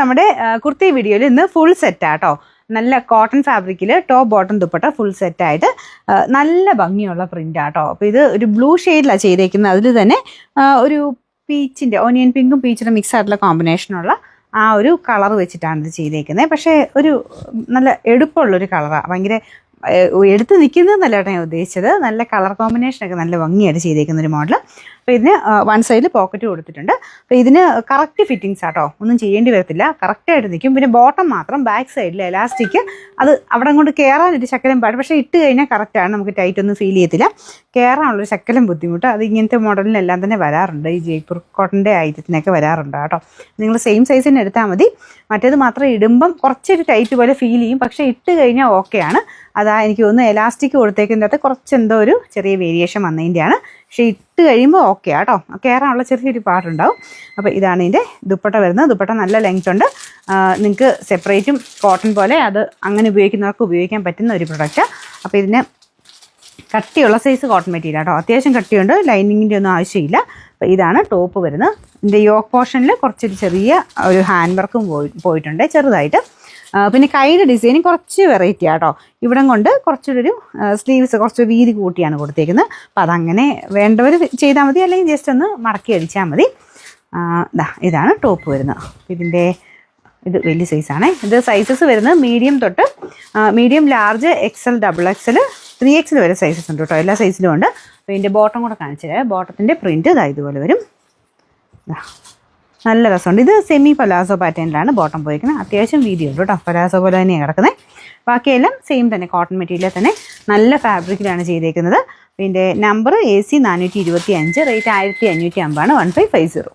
നമ്മുടെ കുർത്തി വീഡിയോയിൽ ഇന്ന് ഫുൾ സെറ്റാട്ടോ. നല്ല കോട്ടൺ ഫാബ്രിക്കിൽ ടോപ്പ് ബോട്ടം ദുപ്പട്ട ഫുൾ സെറ്റായിട്ട് നല്ല ഭംഗിയുള്ള പ്രിൻ്റാട്ടോ. അപ്പോൾ ഇത് ഒരു ബ്ലൂ ഷെയ്ഡിലാണ് ചെയ്തേക്കുന്നത്. അതിൽ തന്നെ ഒരു പീച്ചിൻ്റെ ഓനിയൻ പിങ്കും പീച്ചിൻ്റെ മിക്സ് ആയിട്ടുള്ള കോമ്പിനേഷനുള്ള ആ ഒരു കളർ വെച്ചിട്ടാണ് ഇത് ചെയ്തേക്കുന്നത്. പക്ഷേ ഒരു നല്ല എടുപ്പുള്ളൊരു കളറാണ്. ഭയങ്കര എടുത്ത് നിൽക്കുന്നതെന്നല്ല കേട്ടോ ഞാൻ ഉദ്ദേശിച്ചത്. നല്ല കളർ കോമ്പിനേഷനൊക്കെ നല്ല ഭംഗിയായിട്ട് ചെയ്തേക്കുന്ന ഒരു മോഡൽ. അപ്പോൾ ഇതിന് വൺ സൈഡിൽ പോക്കറ്റ് കൊടുത്തിട്ടുണ്ട്. അപ്പോൾ ഇതിന് കറക്റ്റ് ഫിറ്റിങ്സ് ആട്ടോ, ഒന്നും ചെയ്യേണ്ടി വരത്തില്ല, കറക്റ്റായിട്ട് നിൽക്കും. പിന്നെ ബോട്ടം മാത്രം ബാക്ക് സൈഡിൽ എലാസ്റ്റിക് അത് അവിടെ കൊണ്ട് കയറാനൊരു ശക്കലം പാട്, പക്ഷേ ഇട്ട് കഴിഞ്ഞാൽ കറക്റ്റാണ്, നമുക്ക് ടൈറ്റ് ഒന്നും ഫീൽ ചെയ്യത്തില്ല. കയറാനുള്ളൊരു ശക്കലം ബുദ്ധിമുട്ട് അത് ഇങ്ങനത്തെ മോഡലിനെല്ലാം തന്നെ വരാറുണ്ട്. ഈ ജയ്പൂർ കോട്ടൻ്റെ ഐറ്റത്തിനൊക്കെ വരാറുണ്ട് കേട്ടോ. നിങ്ങൾ സെയിം സൈസിന് എടുത്താൽ മതി. മറ്റേത് മാത്രം ഇടുമ്പം കുറച്ചൊരു ടൈറ്റ് പോലെ ഫീൽ ചെയ്യും, പക്ഷേ ഇട്ട് കഴിഞ്ഞാൽ ഓക്കെയാണ്. അതാ എനിക്ക് തോന്നുന്നു എലാസ്റ്റിക് കൊടുത്തേക്കുന്നതിനകത്ത് കുറച്ചെന്തോ ഒരു ചെറിയ വേരിയേഷൻ വന്നതിൻ്റെയാണ്. പക്ഷേ ഇട്ട് കഴിയുമ്പോൾ ഓക്കെ കേട്ടോ, കയറാനുള്ള ചെറിയൊരു പാടുണ്ടാവും. അപ്പോൾ ഇതാണ് ഇതിൻ്റെ ദുപ്പട്ട വരുന്നത്. ദുപ്പട്ട നല്ല ലെങ്ത് ഉണ്ട്. നിങ്ങൾക്ക് സെപ്പറേറ്റും കോട്ടൺ പോലെ അത് അങ്ങനെ ഉപയോഗിക്കുന്നവർക്ക് ഉപയോഗിക്കാൻ പറ്റുന്ന ഒരു പ്രൊഡക്റ്റാണ്. അപ്പോൾ ഇതിന് കട്ടിയുള്ള സൈസ് കോട്ടൺ മെറ്റീരിയൽ കേട്ടോ, അത്യാവശ്യം കട്ടിയുണ്ട്, ലൈനിങ്ങിൻ്റെ ഒന്നും ആവശ്യമില്ല. അപ്പോൾ ഇതാണ് ടോപ്പ് വരുന്നത്. ഇതിൻ്റെ യോക്ക് പോർഷനിൽ കുറച്ചൊരു ചെറിയ ഒരു ഹാൻഡ് വർക്കും പോയിട്ടുണ്ട് ചെറുതായിട്ട്. പിന്നെ കൈയുടെ ഡിസൈനിങ് കുറച്ച് വെറൈറ്റി ആട്ടോ. ഇവിടം കൊണ്ട് കുറച്ചൊരു സ്ലീവ്സ് കുറച്ച് വീതി കൂട്ടിയാണ് കൊടുത്തേക്കുന്നത്. അപ്പോൾ അതങ്ങനെ വേണ്ടവർ ചെയ്താൽ മതി, അല്ലെങ്കിൽ ജസ്റ്റ് ഒന്ന് മടക്കി അടിച്ചാൽ മതി. ഇതാണ് ടോപ്പ് വരുന്നത്. ഇതിൻ്റെ ഇത് വലിയ സൈസാണ്. ഇത് സൈസസ് വരുന്നത് മീഡിയം തൊട്ട് medium, large, XL, XXL, 3XL വരെ സൈസസ് ഉണ്ട് കേട്ടോ. എല്ലാ സൈസിലും ഉണ്ട്. അപ്പോൾ ഇതിൻ്റെ ബോട്ടം കൂടെ കാണിച്ചു തരാം. ബോട്ടത്തിൻ്റെ പ്രിൻറ്റ് ഇതുപോലെ വരും. നല്ല രസമുണ്ട്. ഇത് സെമി പലാസോ പാറ്റേണിലാണ് ബോട്ടം പോയിരിക്കുന്നത്. അത്യാവശ്യം വീതിയുണ്ട് കേട്ടോ, പലാസോ പോലെ തന്നെയാണ് കിടക്കുന്നത്. ബാക്കിയെല്ലാം സെയിം തന്നെ കോട്ടൺ മെറ്റീരിയൽ തന്നെ നല്ല ഫാബ്രിക്കിലാണ് ചെയ്തേക്കുന്നത്. ഇതിൻ്റെ നമ്പർ AC 425, റേറ്റ് 1550 ആണ്, 1550.